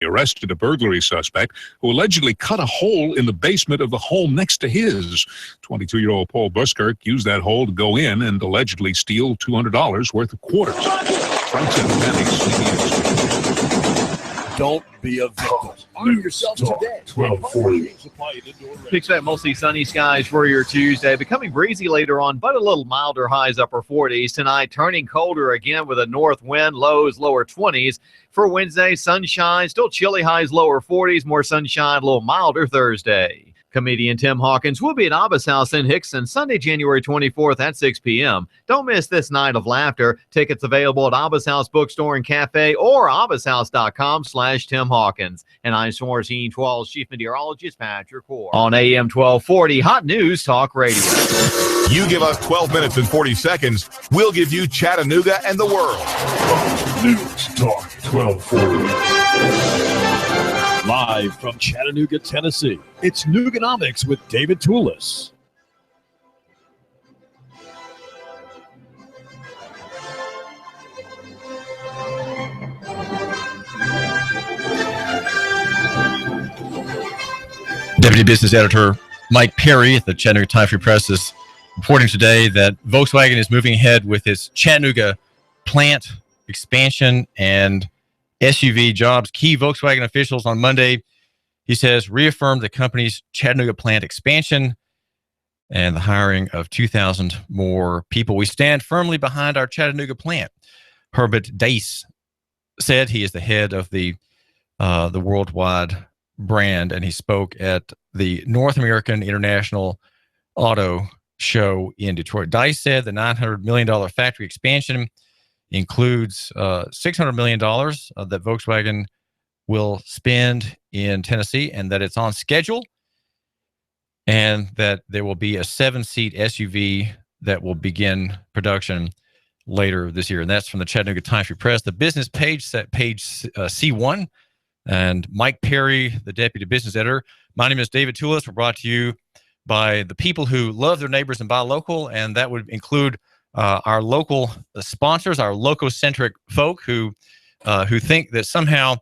arrested a burglary suspect who allegedly cut a hole in the basement of the home next to his. 22-year-old Paul Buskirk used that hole to go in and allegedly steal $200 worth of quarters. Frank CBS. Don't be a victim. Arm yourself today. 1240. Expect mostly sunny skies for your Tuesday. Becoming breezy later on, but a little milder. Highs upper 40s tonight. Turning colder again with a north wind. Lows lower 20s. For Wednesday, sunshine. Still chilly. Highs lower 40s. More sunshine. A little milder Thursday. Comedian Tim Hawkins will be at Abba's house in Hickson Sunday, January 24th at 6 p.m. Don't miss this night of laughter. Tickets available at Abba's House Bookstore and Cafe or abbashouse.com/Tim Hawkins. And I'm Source 12's Chief Meteorologist Patrick Core. On AM 1240, Hot News Talk Radio. You give us 12 minutes and 40 seconds, we'll give you Chattanooga and the world. News Talk 1240. Live from Chattanooga, Tennessee, it's Nooganomics with David Tulis. Deputy Business Editor Mike Perry at the Chattanooga Time-Free Press is reporting today that Volkswagen is moving ahead with its Chattanooga plant expansion and SUV jobs. Key Volkswagen officials on Monday, he says, reaffirmed the company's Chattanooga plant expansion and the hiring of 2,000 more people. We stand firmly behind our Chattanooga plant. Herbert Dice said he is the head of the worldwide brand, and he spoke at the North American International Auto Show in Detroit. Dice said the $900 million factory expansion includes $600 million that Volkswagen will spend in Tennessee, and that it's on schedule, and that there will be a 7-seat SUV that will begin production later this year. And that's from the Chattanooga Time-Free Press. The business page, set page C1, and Mike Perry, the deputy business editor. My name is David Tulis. We're brought to you by the people who love their neighbors and buy local, and that would include our local sponsors, our local-centric folk who think that somehow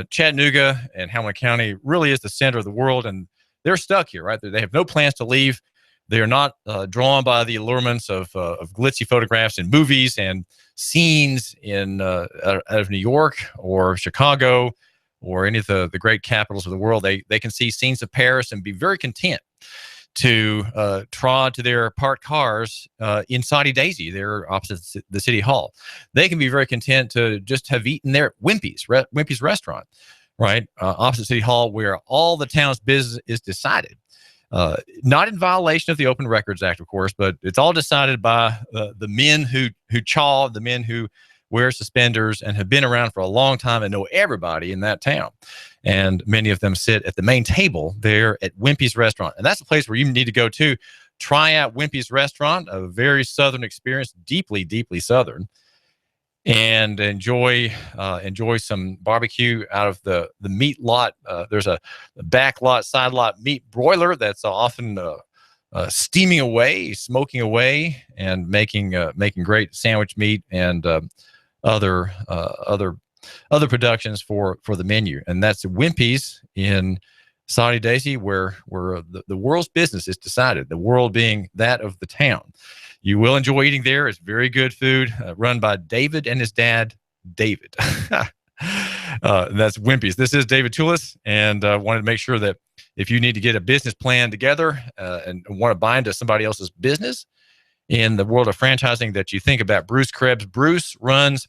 Chattanooga and Hamilton County really is the center of the world, and they're stuck here, right? They have no plans to leave. They are not drawn by the allurements of glitzy photographs and movies and scenes out of New York or Chicago or any of the great capitals of the world. They can see scenes of Paris and be very content to trod to their parked cars in Saudi Daisy, there opposite the city hall. They can be very content to just have eaten there at Wimpy's restaurant, right, opposite City Hall, where all the town's business is decided. Not in violation of the Open Records Act, of course, but it's all decided by the men who chaw, the men who wear suspenders and have been around for a long time and know everybody in that town. And many of them sit at the main table there at Wimpy's restaurant. And that's the place where you need to go to. Try out Wimpy's restaurant, a very Southern experience, deeply, deeply Southern, and enjoy some barbecue out of the meat lot. There's a back lot, side lot meat broiler that's often steaming away, smoking away, and making great sandwich meat and other productions for the menu. And that's Wimpy's in Saudi Daisy, where the world's business is decided, the world being that of the town. You will enjoy eating there. It's very good food, run by David and his dad, David. That's Wimpy's. This is David Tulis, and wanted to make sure that if you need to get a business plan together and want to buy into somebody else's business in the world of franchising, that you think about Bruce Krebs. Bruce runs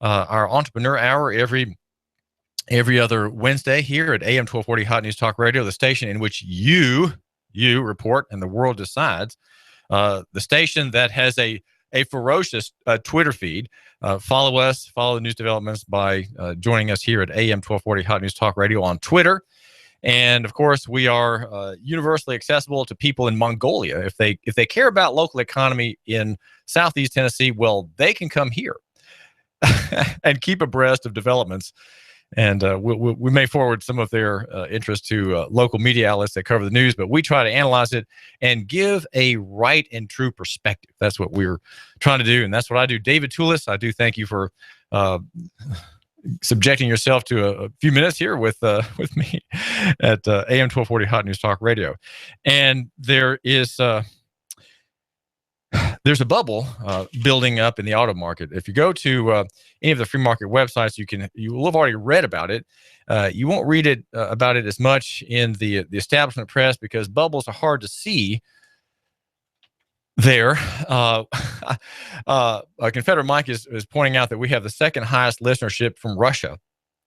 our Entrepreneur Hour every other Wednesday here at AM 1240 Hot News Talk Radio, the station in which you report and the world decides. The station that has a ferocious Twitter feed. Follow us, follow the news developments by joining us here at AM 1240 Hot News Talk Radio on Twitter. And of course, we are universally accessible to people in Mongolia. If they care about local economy in Southeast Tennessee, well, they can come here and keep abreast of developments. And we may forward some of their interest to local media outlets that cover the news, but we try to analyze it and give a right and true perspective. That's what we're trying to do, and that's what I do. David Tulis, I do thank you for subjecting yourself to a few minutes here with me at AM 1240 Hot News Talk Radio. And there's a bubble building up in the auto market. If you go to any of the free market websites, you will have already read about it. You won't read it about it as much in the establishment press because bubbles are hard to see there. Confederate Mike is pointing out that we have the second highest listenership from Russia.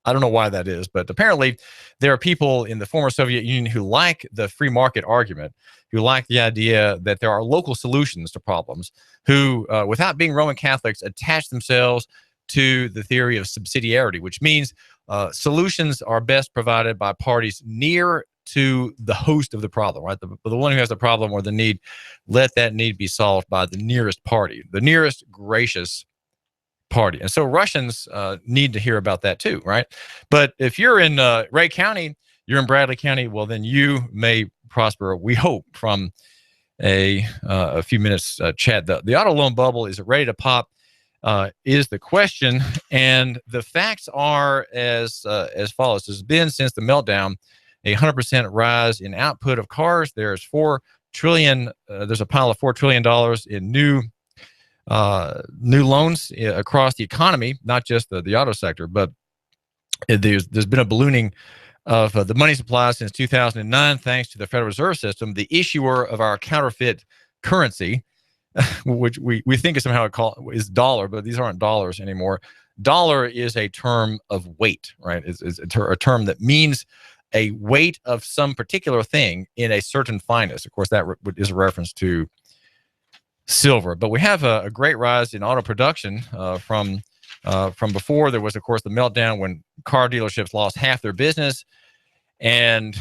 I don't know why that is, but apparently there are people in the former Soviet Union who like the free market argument, who like the idea that there are local solutions to problems, who, without being Roman Catholics, attach themselves to the theory of subsidiarity, which means solutions are best provided by parties near to the host of the problem, right? The one who has the problem or the need, let that need be solved by the nearest party, the nearest gracious party. And so Russians need to hear about that too, right? But if you're in Ray County, you're in Bradley County, well, then you may prosper, we hope, from a few minutes chat. The auto loan bubble, is it ready to pop? Is the question. And the facts are as follows. There's been, since the meltdown, a 100% rise in output of cars. There's $4 trillion. There's a pile of $4 trillion in new loans across the economy, not just the auto sector, but there's been a ballooning of the money supply since 2009, thanks to the Federal Reserve System, the issuer of our counterfeit currency, which we think is somehow is dollar, but these aren't dollars anymore. Dollar is a term of weight, right? It's a term that means a weight of some particular thing in a certain fineness. Of course, that is a reference to silver. But we have a great rise in auto production from before. There was, of course, the meltdown when car dealerships lost half their business, and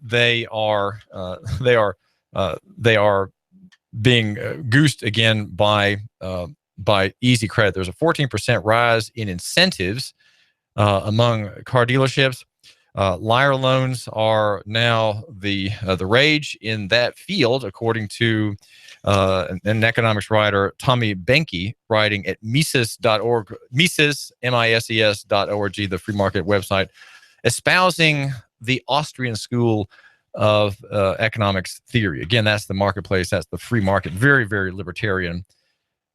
they are being goosed again by easy credit. There's a 14% rise in incentives among car dealerships. Liar loans are now the rage in that field, according to an economics writer, Tommy Benke, writing at Mises.org, Mises.org, the free market website, espousing the Austrian school of economics theory. Again, that's the marketplace, that's the free market, very, very libertarian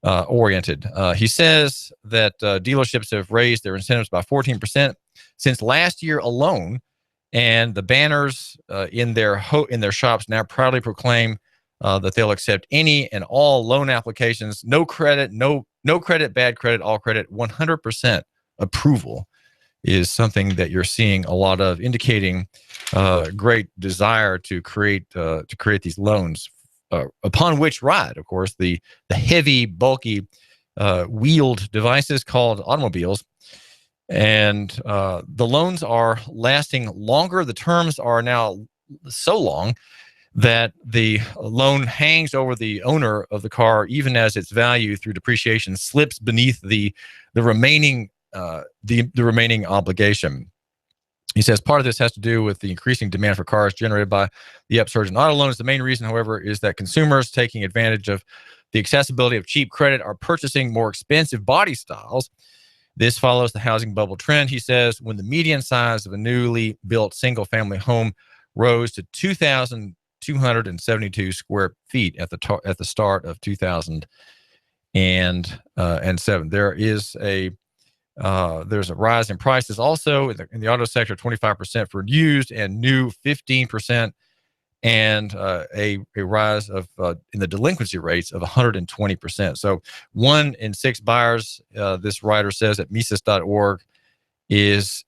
oriented. He says that dealerships have raised their incentives by 14% since last year alone, and the banners in their shops now proudly proclaim that they'll accept any and all loan applications. No credit, no credit, bad credit, all credit. 100% approval is something that you're seeing a lot of, indicating great desire to create these loans, upon which ride, of course, the heavy, bulky wheeled devices called automobiles. And the loans are lasting longer. The terms are now so long that the loan hangs over the owner of the car, even as its value through depreciation slips beneath the remaining obligation. He says part of this has to do with the increasing demand for cars generated by the upsurge in auto loans. The main reason, however, is that consumers, taking advantage of the accessibility of cheap credit, are purchasing more expensive body styles. This follows the housing bubble trend, he says, when the median size of a newly built single-family home rose to 2,272 square feet at the start of 2007. There's a rise in prices also in the auto sector, 25% for used and new, 15%, and a rise of in the delinquency rates of 120%. So 1 in 6 buyers, this writer says at Mises.org, is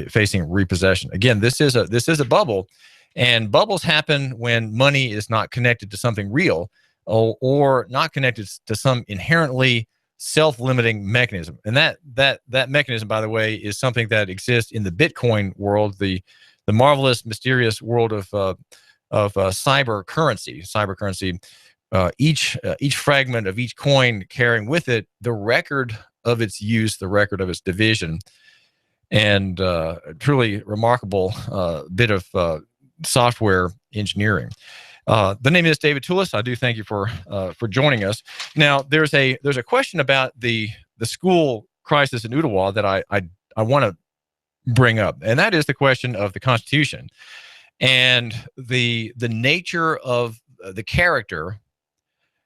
facing repossession. Again, this is a bubble, and bubbles happen when money is not connected to something real or not connected to some inherently self-limiting mechanism. And that mechanism, by the way, is something that exists in the Bitcoin world, the marvelous, mysterious world of cyber currency. Each fragment of each coin carrying with it the record of its use, the record of its division, and truly remarkable bit of software engineering. The name is David Tulis. I do thank you for joining us. Now, there's a question about the school crisis in Ottawa that I want to bring up, and that is the question of the Constitution and the nature of the character,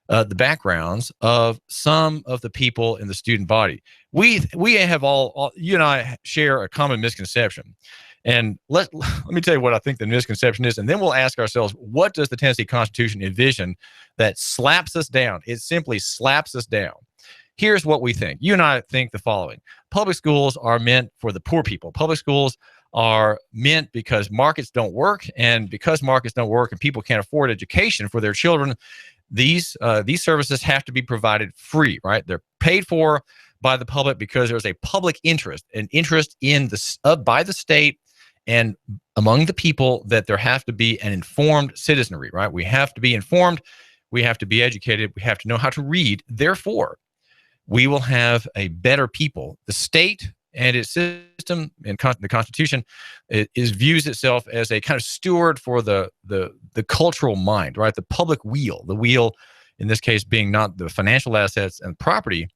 the backgrounds of some of the people in the student body. We have all you and I share a common misconception. And let me tell you what I think the misconception is, and then we'll ask ourselves, what does the Tennessee Constitution envision that slaps us down? It simply slaps us down. Here's what we think. You and I think the following. Public schools are meant for the poor people. Public schools are meant because markets don't work, and because markets don't work and people can't afford education for their children, these services have to be provided free, right? They're paid for by the public because there's a public interest, an interest in by the state and among the people, that there has to be an informed citizenry, right? We have to be informed. We have to be educated. We have to know how to read. Therefore, we will have a better people. The state and its system and the Constitution views itself as a kind of steward for the cultural mind, right? The public wheel, the wheel in this case being not the financial assets and property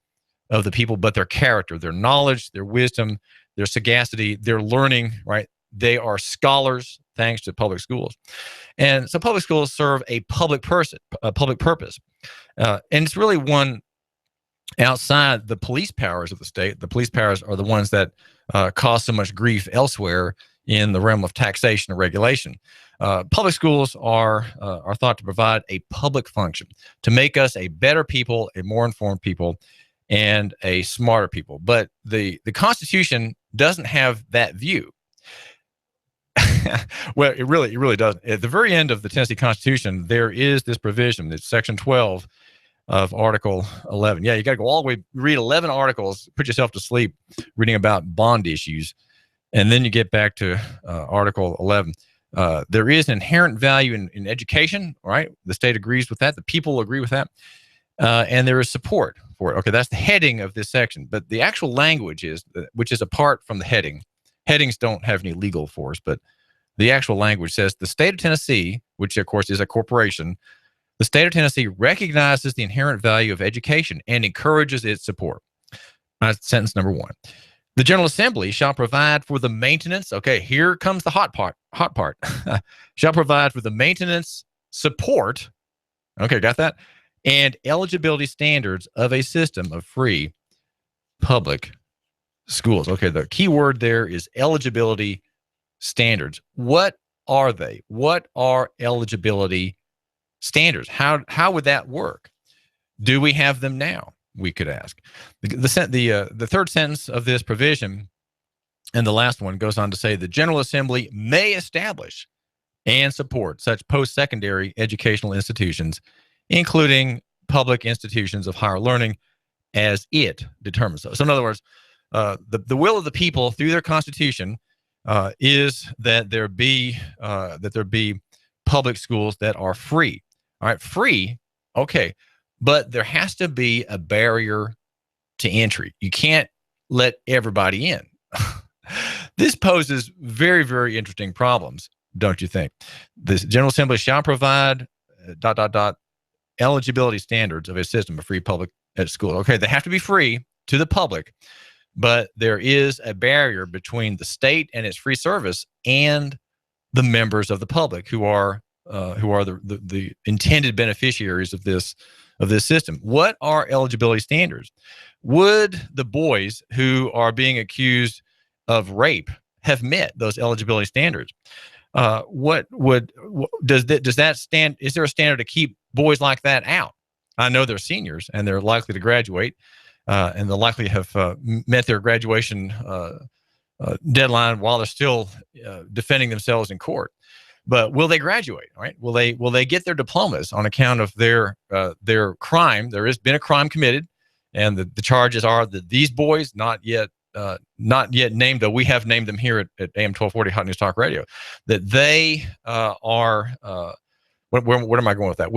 of the people, but their character, their knowledge, their wisdom, their sagacity, their learning, right? They are scholars thanks to public schools. And so public schools serve a public purpose. And it's really one outside the police powers of the state. The police powers are the ones that cause so much grief elsewhere in the realm of taxation and regulation. Public schools are thought to provide a public function to make us a better people, a more informed people, and a smarter people. But the Constitution doesn't have that view. Well, it really doesn't. At the very end of the Tennessee Constitution, there is this provision. It's Section 12 of Article 11. Yeah, you got to go all the way, read 11 articles, put yourself to sleep reading about bond issues, and then you get back to Article 11. There is an inherent value in education, right? The state agrees with that. The people agree with that. And there is support for it. Okay, that's the heading of this section. But the actual language which is apart from the heading. Headings don't have any legal force, but the actual language says the state of Tennessee, which of course is a corporation, the state of Tennessee recognizes the inherent value of education and encourages its support. That's sentence number 1. The General Assembly shall provide for the maintenance. Okay, here comes the hot part. Shall provide for the maintenance, support. Okay, got that? And eligibility standards of a system of free public schools. Okay, the key word there is eligibility standards. What are they? What are eligibility standards? How would that work? Do we have them now? We could ask. The third sentence of this provision and the last one goes on to say the General Assembly may establish and support such post-secondary educational institutions, including public institutions of higher learning, as it determines. So in other words, the will of the people through their Constitution is that there be public schools that are free. All right, free, okay, but there has to be a barrier to entry. You can't let everybody in. This poses very, very interesting problems, don't you think? The General Assembly shall provide ... eligibility standards of a system of free public schools. Okay, they have to be free to the public, but there is a barrier between the state and its free service and the members of the public who are the intended beneficiaries of this system. What are eligibility standards? Would the boys who are being accused of rape have met those eligibility standards? Does that stand? Is there a standard to keep boys like that out? I know they're seniors and they're likely to graduate, and they'll likely have met their graduation deadline while they're still defending themselves in court. But will they graduate? Right? Will they get their diplomas on account of their crime? There has been a crime committed, and the charges are that these boys, not yet named, though we have named them here at AM 1240 Hot News Talk Radio, that they are. Where am I going with that?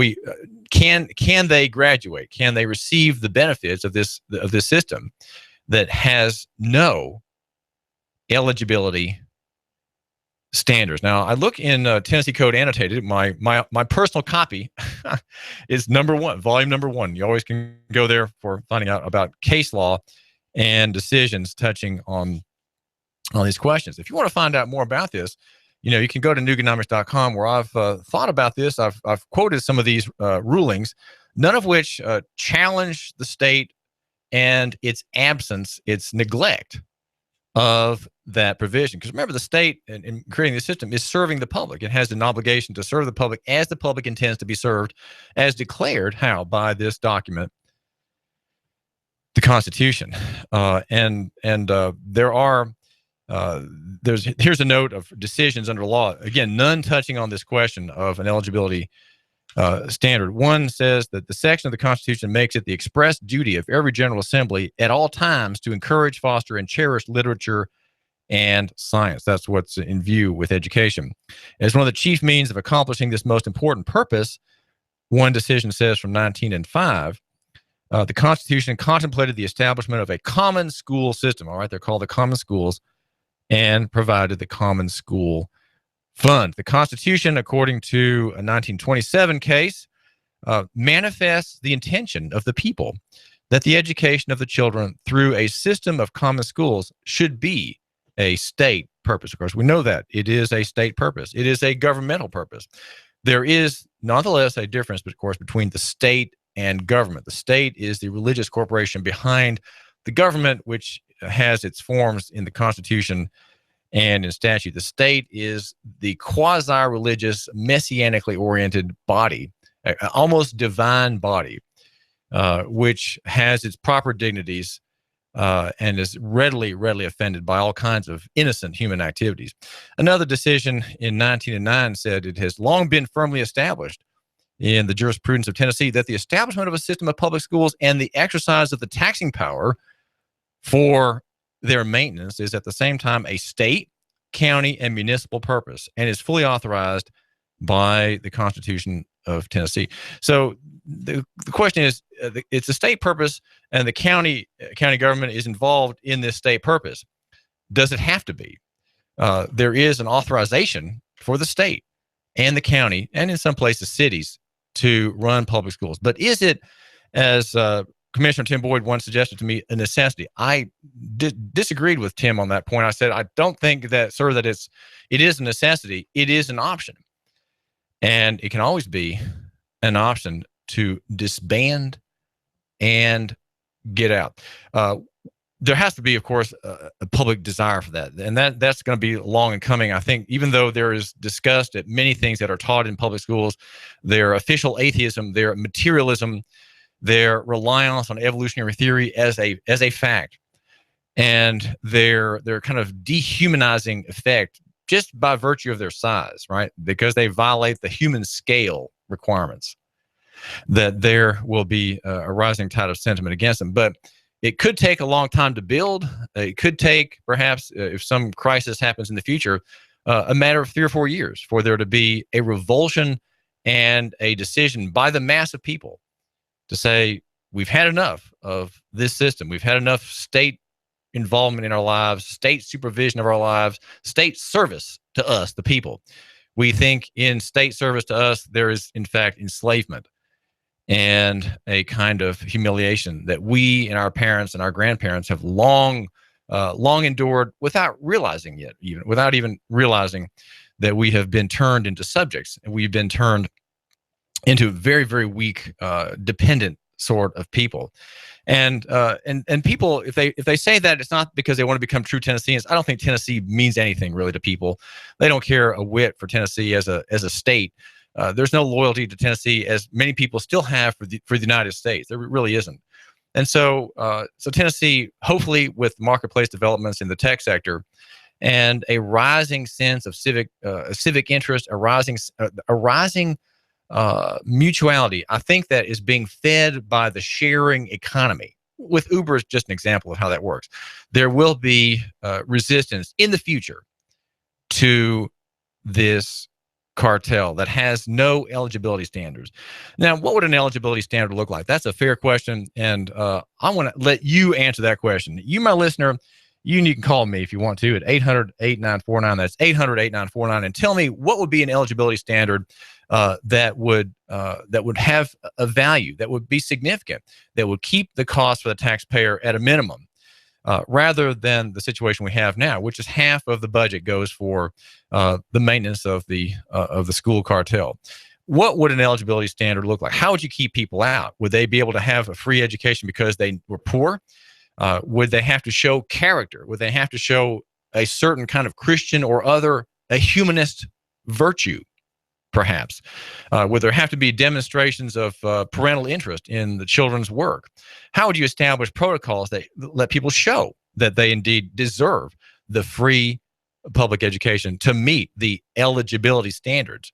Can they graduate? Can they receive the benefits of this system that has no eligibility standards? Now, I look in Tennessee Code Annotated. My personal copy is number 1, volume number 1. You always can go there for finding out about case law and decisions touching on these questions. If you want to find out more about this, you can go to Nooganomics.com, where I've thought about this. I've quoted some of these rulings, none of which challenge the state and its absence, its neglect of that provision. Because remember, the state in creating the system is serving the public. It has an obligation to serve the public as the public intends to be served, as declared how by this document, the Constitution. Here's a note of decisions under law. Again, none touching on this question of an eligibility standard. One says that the section of the Constitution makes it the express duty of every General Assembly at all times to encourage, foster, and cherish literature and science. That's what's in view with education. As one of the chief means of accomplishing this most important purpose, one decision says from 1905, the Constitution contemplated the establishment of a common school system. All right, they're called the common schools, and provided the common school fund. The Constitution, according to a 1927 case, manifests the intention of the people that the education of the children through a system of common schools should be a state purpose. Of course, we know that it is a state purpose. It is a governmental purpose. There is nonetheless a difference, of course, between the state and government. The state is the religious corporation behind the government, which has its forms in the Constitution and in statute. The state is the quasi-religious, messianically oriented body, almost divine body, which has its proper dignities and is readily offended by all kinds of innocent human activities. Another decision in 1909 said it has long been firmly established in the jurisprudence of Tennessee that the establishment of a system of public schools and the exercise of the taxing power for their maintenance is at the same time a state, county, and municipal purpose, and is fully authorized by the Constitution of Tennessee. So the question is, it's a state purpose, and the county government is involved in this state purpose. Does it have to be? There is an authorization for the state and the county, and in some places cities, to run public schools. But is it, as Commissioner Tim Boyd once suggested to me, a necessity? I disagreed with Tim on that point. I said, I don't think that, sir, that it is a necessity. It is an option. And it can always be an option to disband and get out. There has to be, of course, a public desire for that. And that's going to be long in coming. I think even though there is discussed at many things that are taught in public schools, their official atheism, their materialism, their reliance on evolutionary theory as a fact, and their kind of dehumanizing effect just by virtue of their size, right? Because they violate the human scale requirements, that there will be a rising tide of sentiment against them. But it could take a long time to build. It could take, perhaps, if some crisis happens in the future, a matter of 3 or 4 years for there to be a revulsion and a decision by the mass of people to say, we've had enough of this system. We've had enough state involvement in our lives, state supervision of our lives, state service to us, the people. We think in state service to us, there is, in fact, enslavement and a kind of humiliation that we and our parents and our grandparents have long endured without realizing without even realizing that we have been turned into subjects, and we've been turned into very, very weak, dependent sort of people. And people, if they say that, it's not because they want to become true Tennesseans. I don't think Tennessee means anything really to people. They don't care a whit for Tennessee as a state. There's no loyalty to Tennessee, as many people still have for the United States. There really isn't. And so Tennessee, hopefully with marketplace developments in the tech sector and a rising sense of civic interest, a rising mutuality, I think that is being fed by the sharing economy. With Uber is just an example of how that works. There will be resistance in the future to this cartel that has no eligibility standards. Now, what would an eligibility standard look like? That's a fair question, and I want to let you answer that question. You, my listener, you can call me if you want to at 800-8949. That's 800-8949, and tell me what would be an eligibility standard that would have a value, that would be significant, that would keep the cost for the taxpayer at a minimum. rather than the situation we have now, which is half of the budget goes for the maintenance of the school cartel. What would an eligibility standard look like? How would you keep people out? Would they be able to have a free education because they were poor? Would they have to show character? Would they have to show a certain kind of Christian or a humanist virtue, perhaps? Would there have to be demonstrations of parental interest in the children's work? How would you establish protocols that let people show that they indeed deserve the free public education to meet the eligibility standards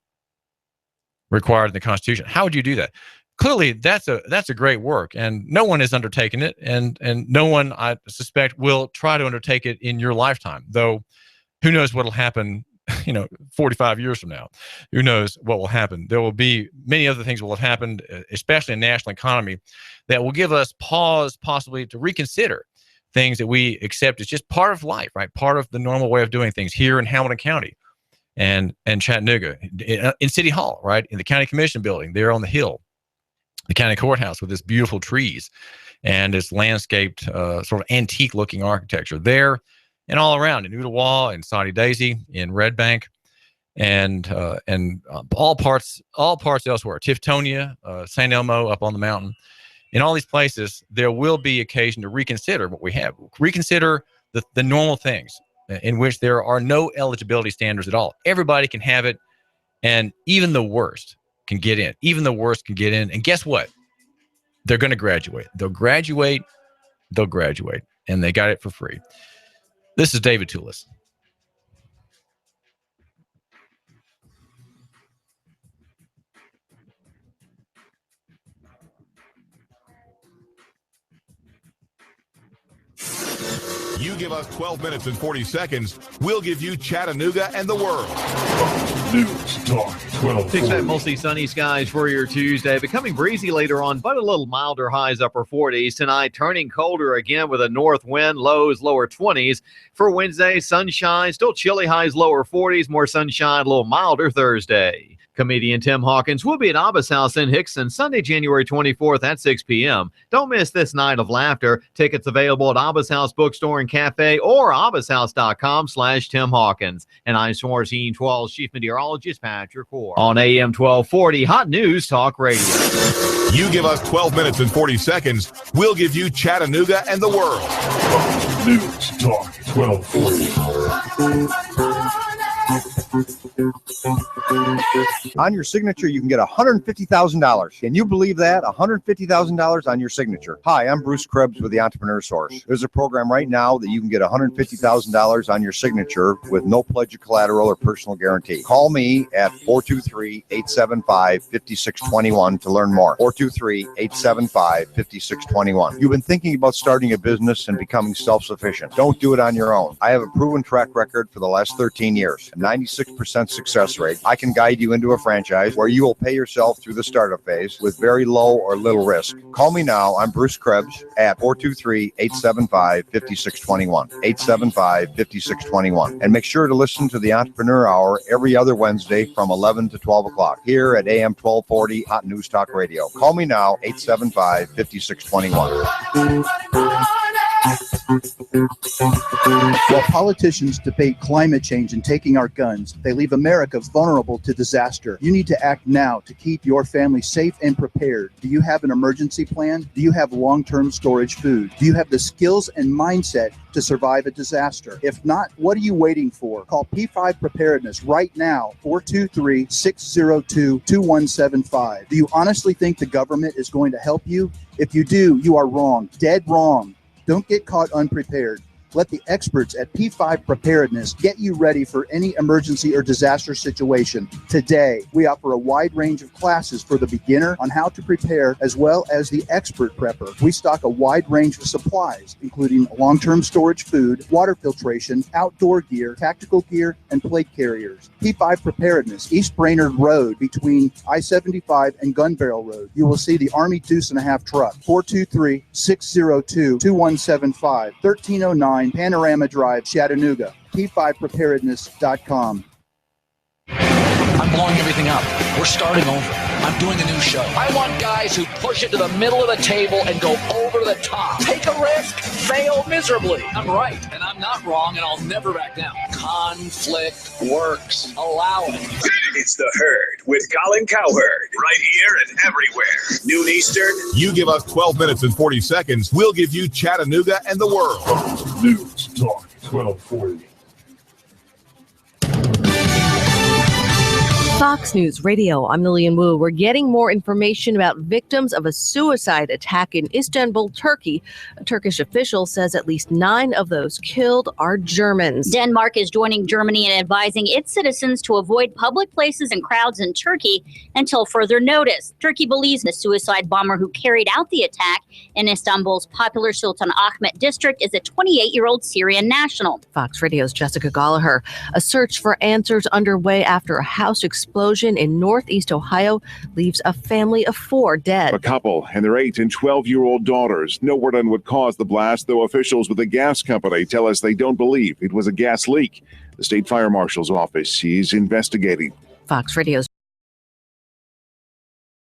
required in the Constitution? How would you do that? Clearly, that's a great work, and no one has undertaken it, and no one, I suspect, will try to undertake it in your lifetime. Though, who knows what will happen? 45 years from now, who knows what will happen? There will be many other things will have happened, especially in the national economy, that will give us pause, possibly to reconsider things that we accept as just part of life, right? Part of the normal way of doing things here in Hamilton County and Chattanooga, in City Hall, right? In the County Commission building, there on the hill, the county courthouse with its beautiful trees and its landscaped, sort of antique-looking architecture there. And all around in Ooltewah, in Saudi Daisy, in Red Bank, and all parts elsewhere, Tiftonia, St. Elmo up on the mountain. In all these places, there will be occasion to reconsider what we have. Reconsider the normal things in which there are no eligibility standards at all. Everybody can have it, and even the worst can get in. Even the worst can get in. And guess what? They're going to graduate. They'll graduate, and they got it for free. This is David Tulis. You give us 12 minutes and 40 seconds, we'll give you Chattanooga and the world. News Talk 1240. Expect mostly sunny skies for your Tuesday. Becoming breezy later on, but a little milder, highs upper 40s. Tonight, turning colder again with a north wind, lows lower 20s. For Wednesday, sunshine, still chilly, highs lower 40s. More sunshine, a little milder Thursday. Comedian Tim Hawkins will be at Abba's House in Hickson Sunday, January 24th at 6 p.m. Don't miss this night of laughter. Tickets available at Abba's House Bookstore and Cafe or abbashouse.com/Tim Hawkins. And I'm Source 12's Chief Meteorologist Patrick Orr on AM 1240 Hot News Talk Radio. You give us 12 minutes and 40 seconds, we'll give you Chattanooga and the world. News Talk 1240. On your signature, you can get $150,000. Can you believe that? $150,000 on your signature. Hi, I'm Bruce Krebs with the Entrepreneur Source. There's a program right now that you can get $150,000 on your signature with no pledge of collateral or personal guarantee. Call me at 423-875-5621 to learn more. 423-875-5621. You've been thinking about starting a business and becoming self-sufficient. Don't do it on your own. I have a proven track record for the last 13 years. 96% success rate. I can guide you into a franchise where you will pay yourself through the startup phase with very low or little risk. Call me now. I'm Bruce Krebs at 423-875-5621. 875-5621. And make sure to listen to the Entrepreneur Hour every other Wednesday from 11 to 12 o'clock here at AM 1240 Hot News Talk Radio. Call me now, 875-5621. While politicians debate climate change and taking our guns, they leave America vulnerable to disaster. You need to act now to keep your family safe and prepared. Do you have an emergency plan? Do you have long-term storage food? Do you have the skills and mindset to survive a disaster? If not, what are you waiting for? Call P5 Preparedness right now, 423-602-2175. Do you honestly think the government is going to help you? If you do, you are wrong, dead wrong. Don't get caught unprepared. Let the experts at P5 Preparedness get you ready for any emergency or disaster situation. Today, we offer a wide range of classes for the beginner on how to prepare, as well as the expert prepper. We stock a wide range of supplies, including long-term storage food, water filtration, outdoor gear, tactical gear, and plate carriers. P5 Preparedness, East Brainerd Road between I-75 and Gun Barrel Road. You will see the Army Deuce and a Half truck, 423-602-2175, 1309 Panorama Drive, Chattanooga. P5preparedness.com. I'm blowing everything up. We're starting over. I'm doing a new show. I want guys who push it to the middle of the table and go over the top. Take a risk, fail miserably. I'm right, and I'm not wrong, and I'll never back down. Conflict works. Allow it. It's The Herd with Colin Cowherd. Right here and everywhere. Noon Eastern. You give us 12 minutes and 40 seconds, we'll give you Chattanooga and the world. News Talk 1240. Fox News Radio, I'm Lillian Wu. We're getting more information about victims of a suicide attack in Istanbul, Turkey. A Turkish official says at least 9 of those killed are Germans. Denmark is joining Germany in advising its citizens to avoid public places and crowds in Turkey until further notice. Turkey believes the suicide bomber who carried out the attack in Istanbul's popular Sultan Ahmet district is a 28-year-old Syrian national. Fox Radio's Jessica Gallagher. A search for answers underway after a house explosion in northeast Ohio leaves a family of 4 dead. A couple and their 8 and 12-year-old daughters. No word on what caused the blast, though officials with the gas company tell us they don't believe it was a gas leak. The state fire marshal's office is investigating. Fox Radio's